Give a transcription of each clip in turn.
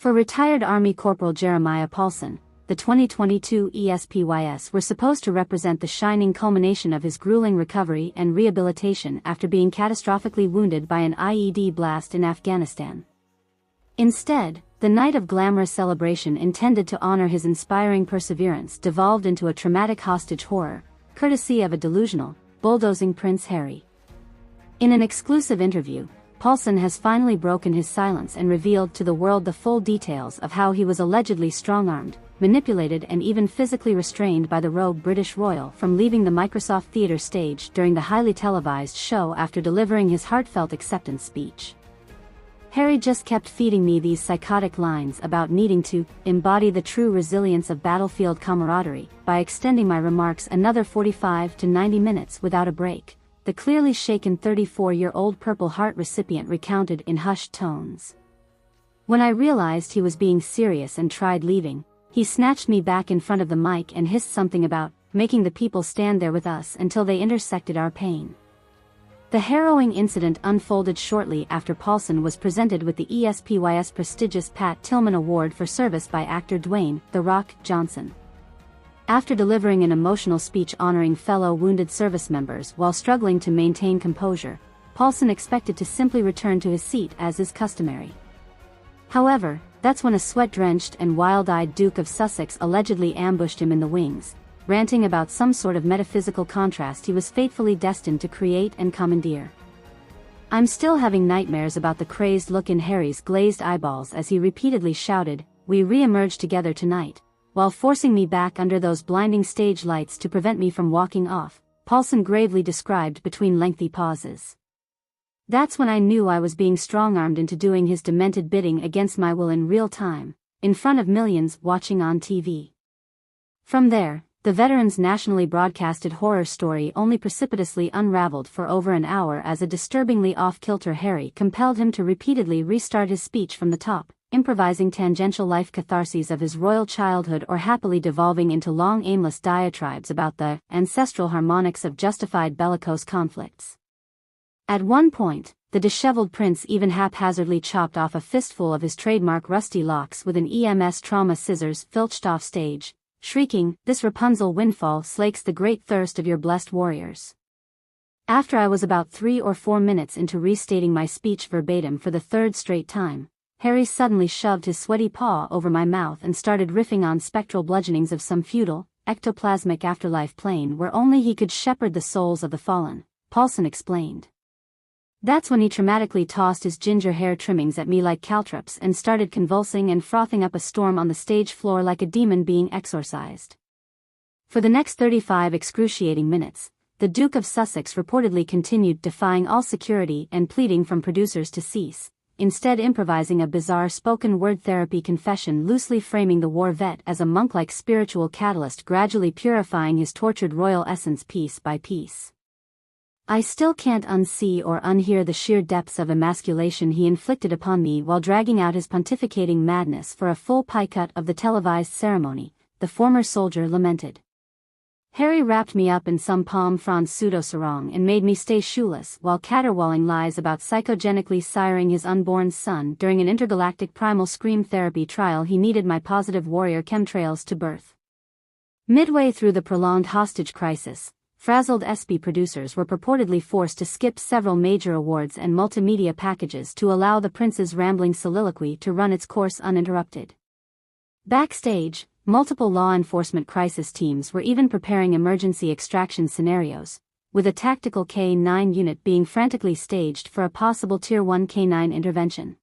For retired Army Corporal Jeremiah Paulson, the 2022 ESPYS were supposed to represent the shining culmination of his grueling recovery and rehabilitation after being catastrophically wounded by an IED blast in Afghanistan. Instead, the night of glamorous celebration intended to honor his inspiring perseverance devolved into a traumatic hostage horror, courtesy of a delusional, bulldozing Prince Harry. In an exclusive interview, Paulson has finally broken his silence and revealed to the world the full details of how he was allegedly strong-armed, manipulated and even physically restrained by the rogue British royal from leaving the Microsoft Theatre stage during the highly televised show after delivering his heartfelt acceptance speech. Harry just kept feeding me these psychotic lines about needing to embody the true resilience of battlefield camaraderie by extending my remarks another 45 to 90 minutes without a break, the clearly shaken 34-year-old Purple Heart recipient recounted in hushed tones. When I realized he was being serious and tried leaving, he snatched me back in front of the mic and hissed something about making the people stand there with us until they intersected our pain. The harrowing incident unfolded shortly after Paulson was presented with the ESPY's prestigious Pat Tillman Award for service by actor Dwayne "The Rock" Johnson. After delivering an emotional speech honoring fellow wounded service members while struggling to maintain composure, Paulson expected to simply return to his seat as is customary. However, that's when a sweat-drenched and wild-eyed Duke of Sussex allegedly ambushed him in the wings, ranting about some sort of metaphysical contrast he was fatefully destined to create and commandeer. I'm still having nightmares about the crazed look in Harry's glazed eyeballs as he repeatedly shouted, "We re-emerge together tonight," while forcing me back under those blinding stage lights to prevent me from walking off, Paulson gravely described between lengthy pauses. That's when I knew I was being strong-armed into doing his demented bidding against my will in real time, in front of millions watching on TV. From there, the veteran's nationally broadcasted horror story only precipitously unraveled for over an hour as a disturbingly off-kilter Harry compelled him to repeatedly restart his speech from the top, improvising tangential life catharses of his royal childhood or happily devolving into long aimless diatribes about the ancestral harmonics of justified bellicose conflicts. At one point, the disheveled prince even haphazardly chopped off a fistful of his trademark rusty locks with an EMS trauma scissors filched off stage, shrieking, "This Rapunzel windfall slakes the great thirst of your blessed warriors." After I was about 3 or 4 minutes into restating my speech verbatim for the third straight time, Harry suddenly shoved his sweaty paw over my mouth and started riffing on spectral bludgeonings of some feudal, ectoplasmic afterlife plane where only he could shepherd the souls of the fallen, Paulson explained. That's when he traumatically tossed his ginger hair trimmings at me like caltrops and started convulsing and frothing up a storm on the stage floor like a demon being exorcised. For the next 35 excruciating minutes, the Duke of Sussex reportedly continued defying all security and pleading from producers to cease, instead improvising a bizarre spoken-word therapy confession loosely framing the war vet as a monk-like spiritual catalyst gradually purifying his tortured royal essence piece by piece. I still can't unsee or unhear the sheer depths of emasculation he inflicted upon me while dragging out his pontificating madness for a full pie cut of the televised ceremony, the former soldier lamented. Harry wrapped me up in some palm frond pseudo-sarong and made me stay shoeless while caterwauling lies about psychogenically siring his unborn son during an intergalactic primal scream therapy trial he needed my positive warrior chemtrails to birth. Midway through the prolonged hostage crisis, frazzled Epsy producers were purportedly forced to skip several major awards and multimedia packages to allow the prince's rambling soliloquy to run its course uninterrupted. Backstage, multiple law enforcement crisis teams were even preparing emergency extraction scenarios, with a tactical K-9 unit being frantically staged for a possible Tier 1 K-9 intervention.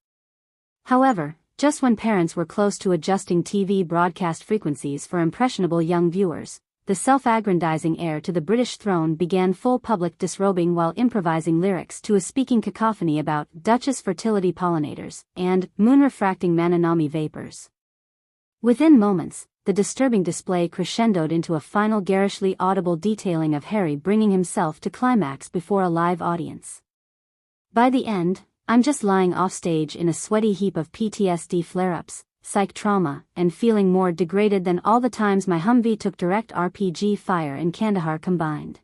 However, just when parents were close to adjusting TV broadcast frequencies for impressionable young viewers, the self-aggrandizing heir to the British throne began full public disrobing while improvising lyrics to a speaking cacophony about Duchess fertility pollinators and moon-refracting Mananami vapors. Within moments, the disturbing display crescendoed into a final garishly audible detailing of Harry bringing himself to climax before a live audience. By the end, I'm just lying offstage in a sweaty heap of PTSD flare-ups, psych trauma, and feeling more degraded than all the times my Humvee took direct RPG fire in Kandahar combined.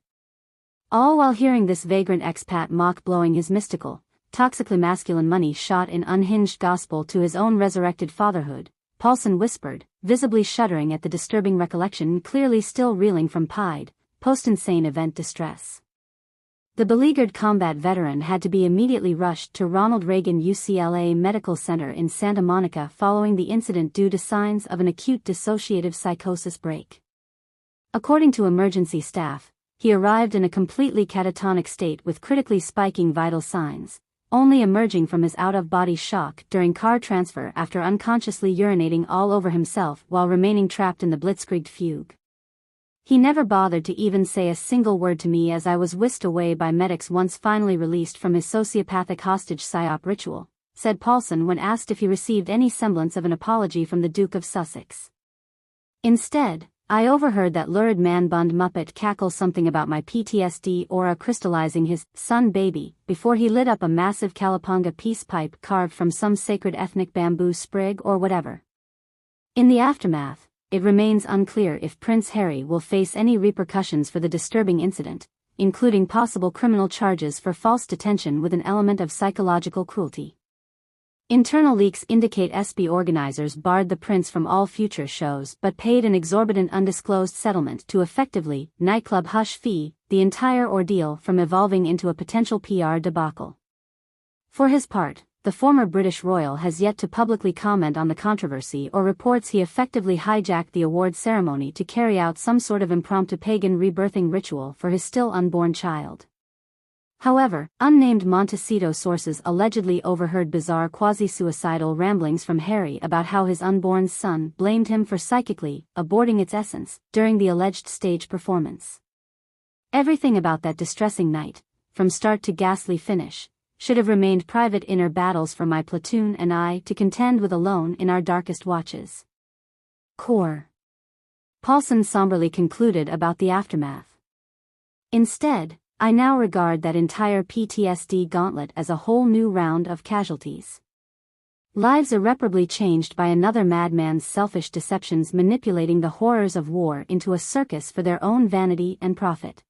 All while hearing this vagrant expat mock blowing his mystical, toxically masculine money shot in unhinged gospel to his own resurrected fatherhood, Paulson whispered, visibly shuddering at the disturbing recollection and clearly still reeling from Pied, post-insane event distress. The beleaguered combat veteran had to be immediately rushed to Ronald Reagan UCLA Medical Center in Santa Monica following the incident due to signs of an acute dissociative psychosis break. According to emergency staff, he arrived in a completely catatonic state with critically spiking vital signs, only emerging from his out-of-body shock during car transfer after unconsciously urinating all over himself while remaining trapped in the blitzkrieg fugue. He never bothered to even say a single word to me as I was whisked away by medics once finally released from his sociopathic hostage psyop ritual, said Paulson when asked if he received any semblance of an apology from the Duke of Sussex. Instead, I overheard that lurid man-bun Muppet cackle something about my PTSD aura crystallizing his son baby before he lit up a massive Calipunga peace pipe carved from some sacred ethnic bamboo sprig or whatever. In the aftermath, it remains unclear if Prince Harry will face any repercussions for the disturbing incident, including possible criminal charges for false detention with an element of psychological cruelty. Internal leaks indicate ESPY organizers barred the prince from all future shows but paid an exorbitant undisclosed settlement to effectively nightclub hush fee the entire ordeal from evolving into a potential PR debacle. For his part, the former British royal has yet to publicly comment on the controversy or reports he effectively hijacked the award ceremony to carry out some sort of impromptu pagan rebirthing ritual for his still unborn child. However, unnamed Montecito sources allegedly overheard bizarre quasi-suicidal ramblings from Harry about how his unborn son blamed him for psychically aborting its essence during the alleged stage performance. Everything about that distressing night, from start to ghastly finish, should have remained private inner battles for my platoon and I to contend with alone in our darkest watches. Core. Paulson somberly concluded about the aftermath. Instead, I now regard that entire PTSD gauntlet as a whole new round of casualties. Lives irreparably changed by another madman's selfish deceptions manipulating the horrors of war into a circus for their own vanity and profit.